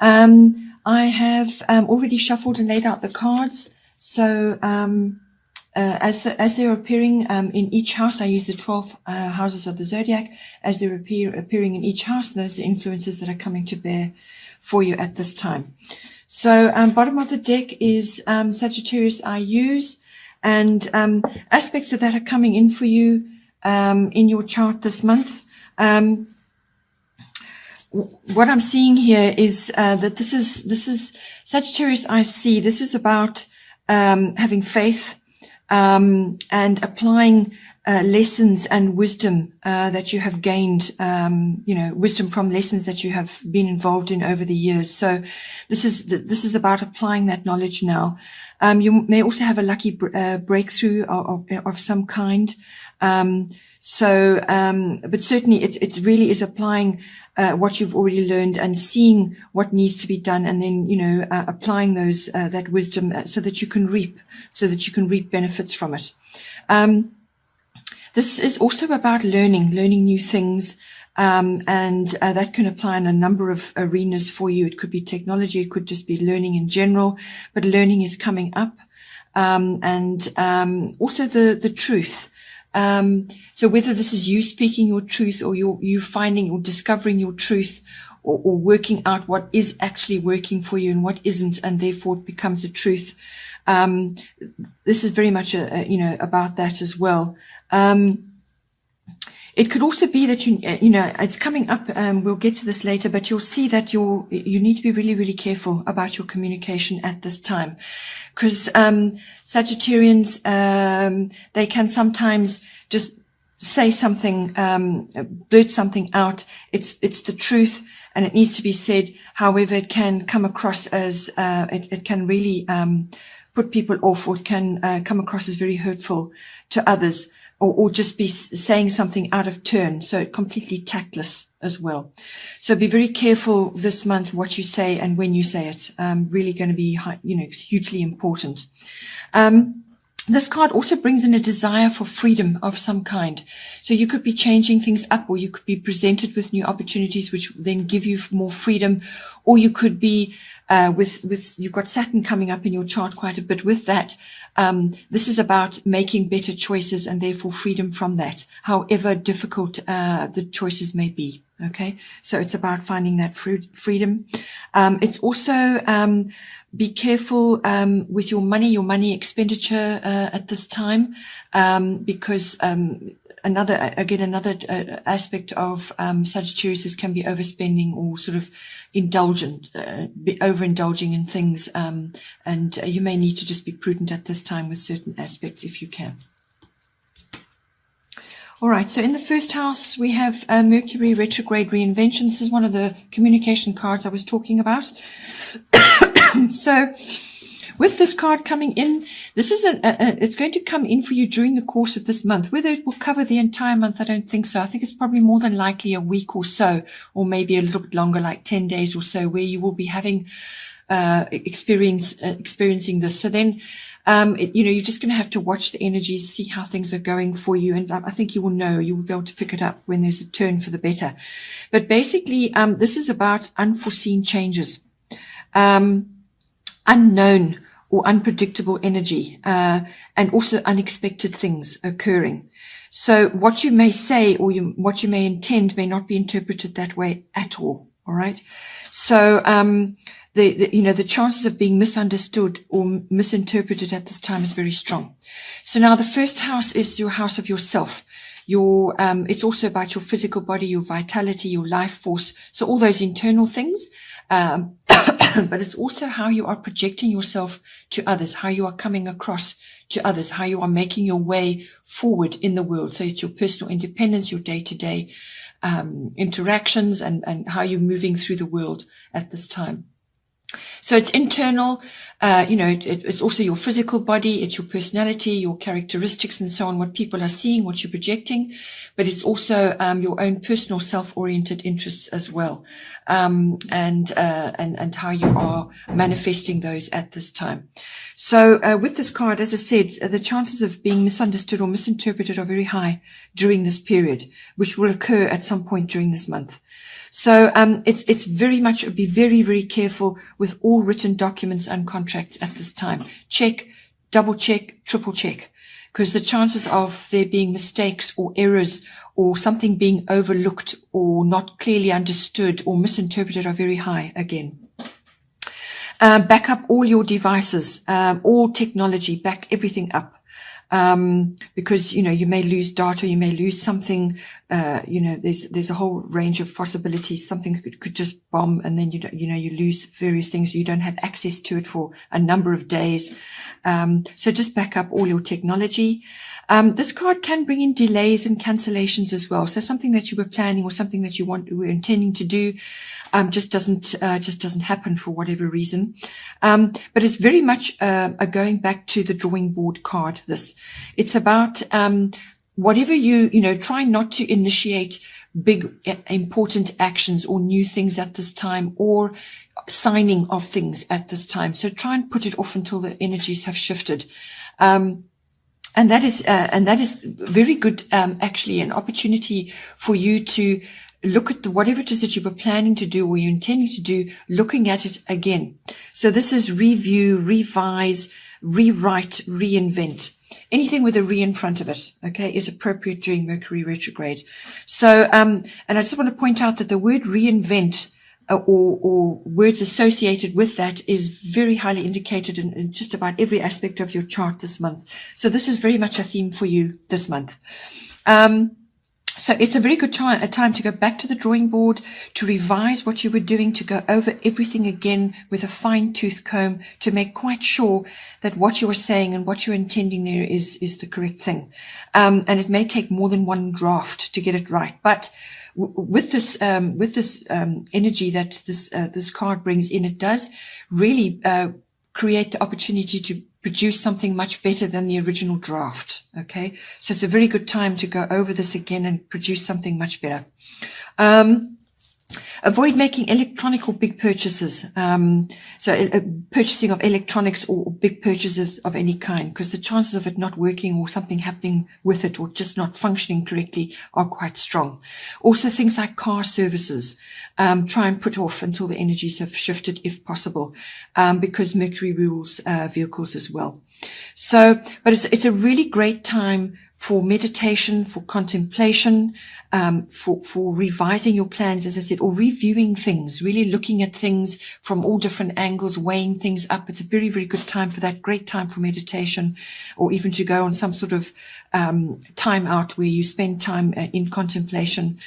I have already shuffled and laid out the cards. So as they're appearing in each house, I use the 12 houses of the zodiac. As they're appearing in each house, those are influences that are coming to bear for you at this time. So bottom of the deck is Sagittarius I use, and aspects of that are coming in for you in your chart this month. What I'm seeing here is that this is Sagittarius I see. This is about having faith and applying lessons and wisdom that you have gained, wisdom from lessons that you have been involved in over the years. So this is about applying that knowledge now. You may also have a lucky breakthrough of some kind. But certainly it really is applying what you've already learned and seeing what needs to be done, and then applying those that wisdom so that you can reap benefits from it. This is also about learning new things, and that can apply in a number of arenas for you. It could be technology, it could just be learning in general, but learning is coming up, and also the truth. So whether this is you speaking your truth, or you finding or discovering your truth, or working out what is actually working for you and what isn't, and therefore it becomes a truth. This is very much about that as well. It could also be that it's coming up. We'll get to this later, but you'll see that you need to be really, really careful about your communication at this time, because Sagittarians, they can sometimes just say something, blurt something out. It's the truth, and it needs to be said. However, it can come across as it can really put people off, or it can come across as very hurtful to others. Or just be saying something out of turn, so completely tactless as well. So be very careful this month what you say and when you say it. Really going to be, hugely important. This card also brings in a desire for freedom of some kind. So you could be changing things up, or you could be presented with new opportunities which then give you more freedom, or you could be with you've got Saturn coming up in your chart quite a bit with that. This is about making better choices and therefore freedom from that, however difficult the choices may be. Okay, so it's about finding that freedom. It's also be careful with your money expenditure at this time, because another aspect of Sagittarius can be overspending, or sort of overindulging in things, and you may need to just be prudent at this time with certain aspects if you can. All right, so in the first house, we have Mercury retrograde reinvention. This is one of the communication cards I was talking about. So with this card coming in, this is it's going to come in for you during the course of this month. Whether it will cover the entire month, I don't think so. I think it's probably more than likely a week or so, or maybe a little bit longer, like 10 days or so, where you will be having experiencing this. So then you're just going to have to watch the energies, see how things are going for you, and I think you will be able to pick it up when there's a turn for the better. But basically this is about unforeseen changes, unknown or unpredictable energy, and also unexpected things occurring. So what you may say or what you may intend may not be interpreted that way at all. All right. So the chances of being misunderstood or misinterpreted at this time is very strong. So now the first house is your house of yourself. It's also about your physical body, your vitality, your life force. So all those internal things. But it's also how you are projecting yourself to others, how you are coming across to others, how you are making your way forward in the world. So it's your personal independence, your day-to-day interactions, and how you're moving through the world at this time. So it's internal, it's also your physical body, it's your personality, your characteristics and so on, what people are seeing, what you're projecting, but it's also your own personal self-oriented interests as well, and how you are manifesting those at this time. So with this card, as I said, the chances of being misunderstood or misinterpreted are very high during this period, which will occur at some point during this month. So it's very much, be very, very careful with all written documents and contracts at this time. Check, double check, triple check, because the chances of there being mistakes or errors or something being overlooked or not clearly understood or misinterpreted are very high again. Back up all your devices, all technology, back everything up. Because, you may lose data, you may lose something, there's a whole range of possibilities. Something could just bomb, and then, you lose various things. You don't have access to it for a number of days. So just back up all your technology. This card can bring in delays and cancellations as well. So something that you were planning or something that you were intending to do, just doesn't happen for whatever reason. But it's very much, a going back to the drawing board card. It's about, whatever try not to initiate big, important actions or new things at this time, or signing of things at this time. So try and put it off until the energies have shifted. And that is very good, actually, an opportunity for you to look at whatever it is that you were planning to do or you're intending to do, looking at it again. So this is review, revise, rewrite, reinvent. Anything with a re in front of it, okay, is appropriate during Mercury retrograde. So, and I just want to point out that the word reinvent, or words associated with that, is very highly indicated in just about every aspect of your chart this month. So this is very much a theme for you this month. So it's a very good time to go back to the drawing board, to revise what you were doing, to go over everything again with a fine-tooth comb, to make quite sure that what you are saying and what you're intending there is the correct thing. And it may take more than one draft to get it right. But with this energy that this card brings in, it does really create the opportunity to produce something much better than the original draft. Okay, so it's a very good time to go over this again and produce something much better. Avoid making electronic or big purchases. Purchasing of electronics or big purchases of any kind, because the chances of it not working or something happening with it or just not functioning correctly are quite strong. Also things like car services, try and put off until the energies have shifted if possible, because Mercury rules vehicles as well. So, but it's a really great time for meditation, for contemplation, for revising your plans, as I said, or reviewing things, really looking at things from all different angles, weighing things up. It's a very, very good time for that, great time for meditation, or even to go on some sort of time out where you spend time in contemplation.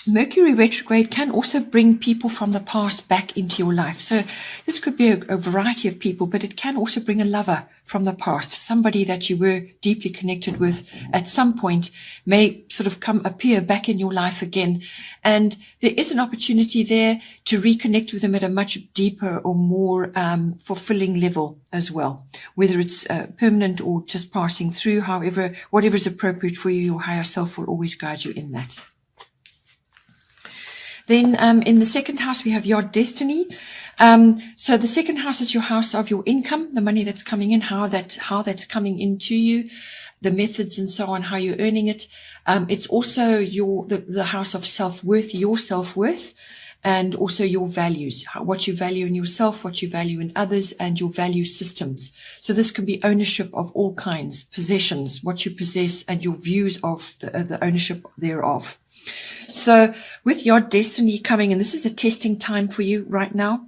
Mercury retrograde can also bring people from the past back into your life. So this could be a variety of people, but it can also bring a lover from the past, somebody that you were deeply connected with at some point may sort of appear back in your life again. And there is an opportunity there to reconnect with them at a much deeper or more fulfilling level as well, whether it's permanent or just passing through. However, whatever is appropriate for you, your higher self will always guide you in that. Then in the second house, we have your destiny. So the second house is your house of your income, the money that's coming in, how that's coming into you, the methods and so on, how you're earning it. It's also the house of self-worth, your self-worth, and also your values, what you value in yourself, what you value in others, and your value systems. So this can be ownership of all kinds, possessions, what you possess, and your views of the ownership thereof. So with your destiny coming, and this is a testing time for you right now.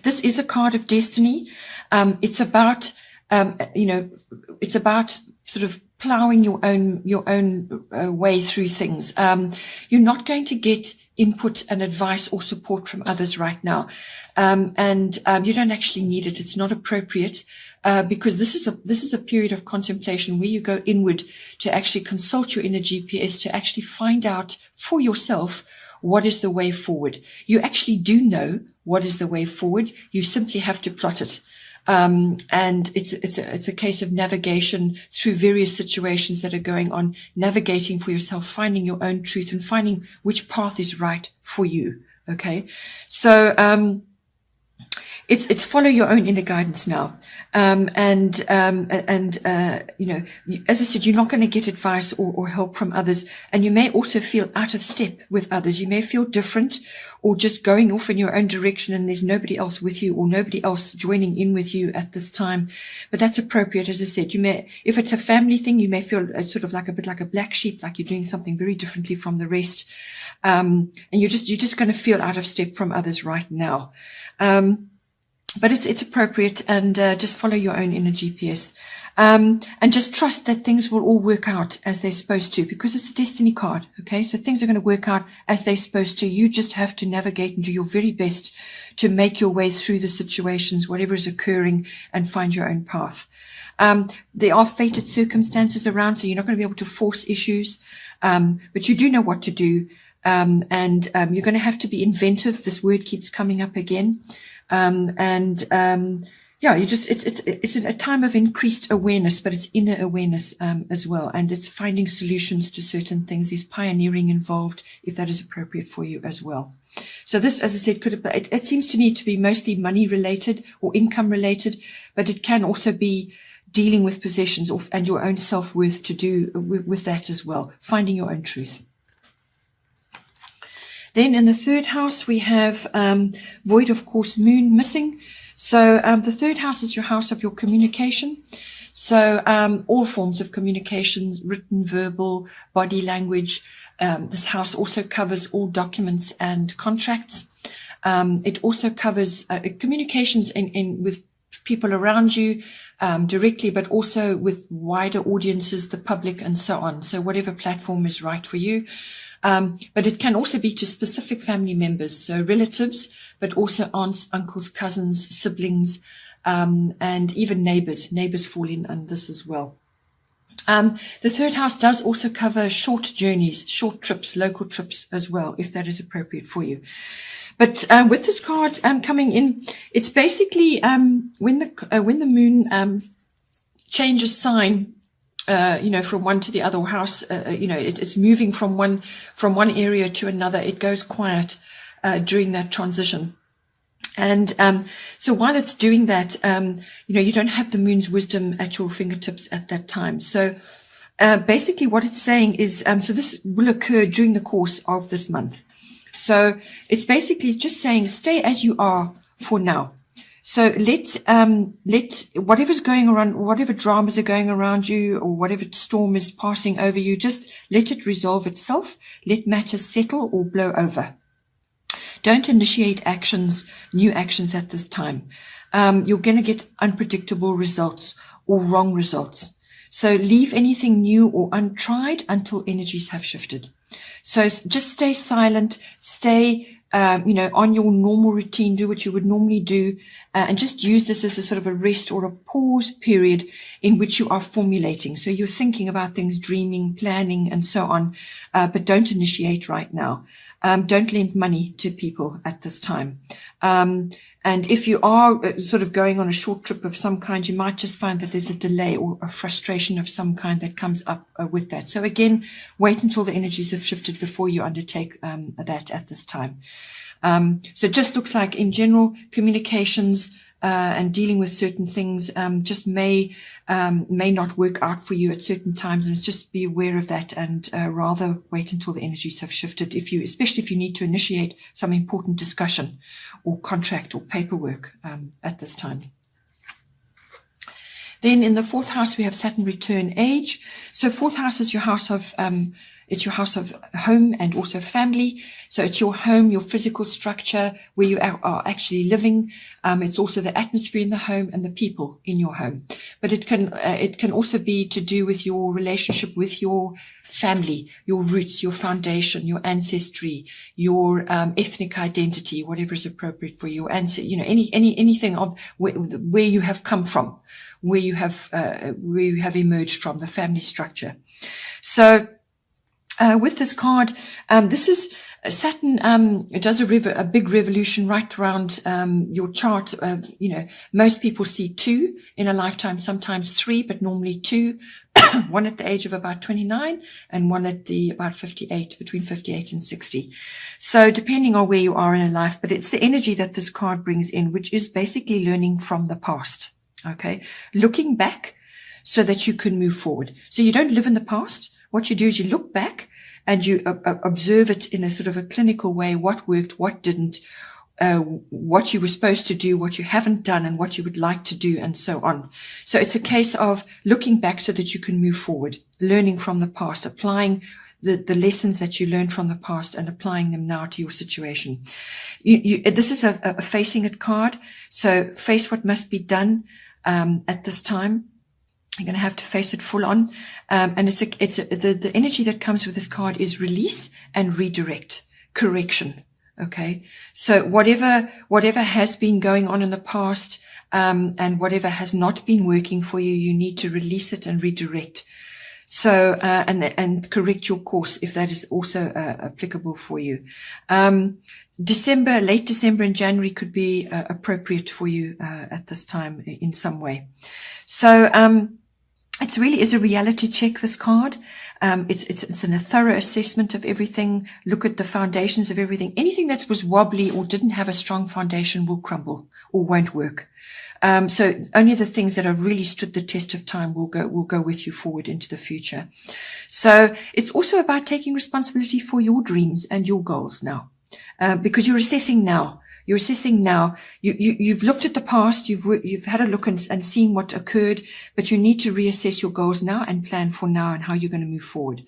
This is a card of destiny. It's about, it's about sort of plowing your own way through things. You're not going to get input and advice or support from others right now. And you don't actually need it. It's not appropriate. Because this is a period of contemplation where you go inward to actually consult your inner GPS, to actually find out for yourself what is the way forward. You actually do know what is the way forward. You simply have to plot it. And it's a case of navigation through various situations that are going on, navigating for yourself, finding your own truth and finding which path is right for you. Okay. So, it's follow your own inner guidance now. You know, as I said, you're not going to get advice or help from others. And you may also feel out of step with others. You may feel different or just going off in your own direction and there's nobody else with you or nobody else joining in with you at this time. But that's appropriate. As I said, you may, if it's a family thing, you may feel sort of like a bit like a black sheep, like you're doing something very differently from the rest. And you're just going to feel out of step from others right now. But it's appropriate, and just follow your own inner GPS. And just trust that things will all work out as they're supposed to, because it's a destiny card. Okay. So things are going to work out as they're supposed to. You just have to navigate and do your very best to make your way through the situations, whatever is occurring, and find your own path. There are fated circumstances around, so you're not going to be able to force issues. But you do know what to do. You're going to have to be inventive. This word keeps coming up again. It's a time of increased awareness, but it's inner awareness, as well. And it's finding solutions to certain things. There's pioneering involved, if that is appropriate for you as well. So this, as I said, it seems to me to be mostly money related or income related, but it can also be dealing with possessions and your own self-worth to do with that as well. Finding your own truth. Then in the third house, we have void, of course, moon missing. So the third house is your house of your communication. So all forms of communications, written, verbal, body language. This house also covers all documents and contracts. It also covers communications with people around you directly, but also with wider audiences, the public, and so on. So whatever platform is right for you. But it can also be to specific family members, so relatives, but also aunts, uncles, cousins, siblings, and even neighbors. Neighbors fall in on this as well. The third house does also cover short journeys, short trips, local trips as well, if that is appropriate for you. But with this card coming in, it's basically when the moon changes sign, from one to the other house, it's moving from one area to another. It goes quiet during that transition. And so while it's doing that, you don't have the moon's wisdom at your fingertips at that time. So basically what it's saying is, so this will occur during the course of this month. So it's basically just saying, stay as you are for now. So let whatever's going around, whatever dramas are going around you, or whatever storm is passing over you, just let it resolve itself. Let matters settle or blow over. Don't initiate new actions at this time. You're going to get unpredictable results or wrong results. So leave anything new or untried until energies have shifted. So just stay silent, stay on your normal routine, do what you would normally do, and just use this as a sort of a rest or a pause period in which you are formulating. So you're thinking about things, dreaming, planning, and so on, but don't initiate right now. Don't lend money to people at this time. And if you are sort of going on a short trip of some kind, you might just find that there's a delay or a frustration of some kind that comes up with that. So again, wait until the energies have shifted before you undertake that at this time. So it just looks like in general, communications and dealing with certain things just may not work out for you at certain times, and just be aware of that, and rather wait until the energies have shifted, especially if you need to initiate some important discussion or contract or paperwork at this time. Then in the fourth house, we have Saturn return age. So fourth house is your house of it's your house of home and also family. So it's your home, your physical structure where you are actually living. It's also the atmosphere in the home and the people in your home. But it can also be to do with your relationship with your family, your roots, your foundation, your ancestry, your ethnic identity, whatever is appropriate for you, and anything of where you have come from, where you have emerged from, the family structure. So With this card, this is Saturn. It does a big revolution right around your chart. Most people see 2 in a lifetime, sometimes 3, but normally 2. One at the age of about 29 and one at the about 58, between 58 and 60. So depending on where you are in a life, but it's the energy that this card brings in, which is basically learning from the past. Okay. Looking back so that you can move forward. So you don't live in the past. What you do is you look back and you observe it in a sort of a clinical way, what worked, what didn't, what you were supposed to do, what you haven't done, and what you would like to do, and so on. So it's a case of looking back so that you can move forward, learning from the past, applying the lessons that you learned from the past and applying them now to your situation. This is a facing it card. So face what must be done at this time. You're going to have to face it full on. And the energy that comes with this card is release and redirect, correction. Okay. So whatever has been going on in the past, and whatever has not been working for you, you need to release it and redirect. So, and correct your course if that is also applicable for you. Late December and January could be appropriate for you at this time in some way. So, it really is a reality check, this card. It's a thorough assessment of everything. Look at the foundations of everything. Anything that was wobbly or didn't have a strong foundation will crumble or won't work. So only the things that have really stood the test of time will go with you forward into the future. So it's also about taking responsibility for your dreams and your goals now, because you're assessing now. You're assessing now. You've looked at the past. You've had a look and seen what occurred, but you need to reassess your goals now and plan for now and how you're going to move forward.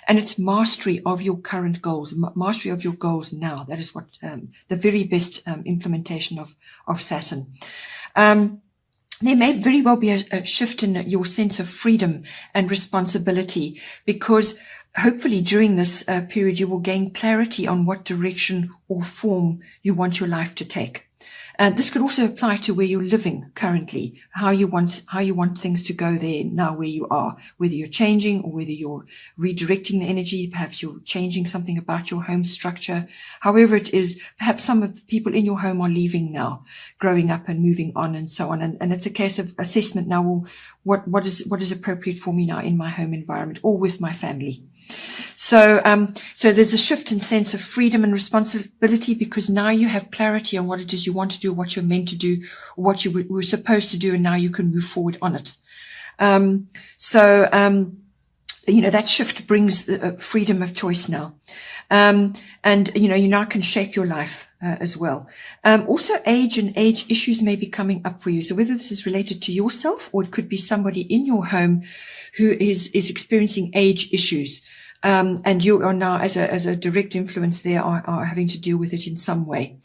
And it's mastery of your current goals, mastery of your goals now. That is what the very best implementation of Saturn. There may very well be a shift in your sense of freedom and responsibility, because hopefully during this period you will gain clarity on what direction or form you want your life to take. This could also apply to where you're living currently, how you want things to go there now where you are, whether you're changing or whether you're redirecting the energy. Perhaps you're changing something about your home structure. However it is, perhaps some of the people in your home are leaving now, growing up and moving on and so on. And it's a case of assessment now. Well, what is appropriate for me now in my home environment or with my family? So there's a shift in sense of freedom and responsibility, because now you have clarity on what it is you want to do, what you're meant to do, or what you were supposed to do, and now you can move forward on it. That shift brings freedom of choice now. And you now can shape your life as well. Also age and age issues may be coming up for you. So whether this is related to yourself, or it could be somebody in your home who is experiencing age issues. And you are now, as a direct influence there, are having to deal with it in some way.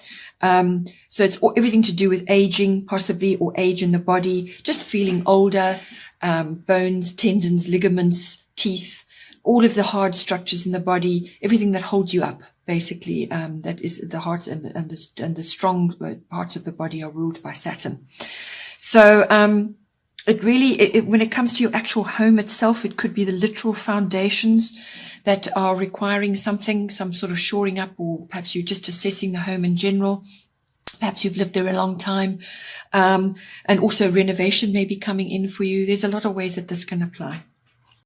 So it's everything to do with aging, possibly, or age in the body, just feeling older, bones, tendons, ligaments, teeth, all of the hard structures in the body, everything that holds you up, basically, that is the heart and the strong parts of the body are ruled by Saturn. So, when it comes to your actual home itself, it could be the literal foundations that are requiring some sort of shoring up, or perhaps you're just assessing the home in general. Perhaps you've lived there a long time. And also renovation may be coming in for you. There's a lot of ways that this can apply.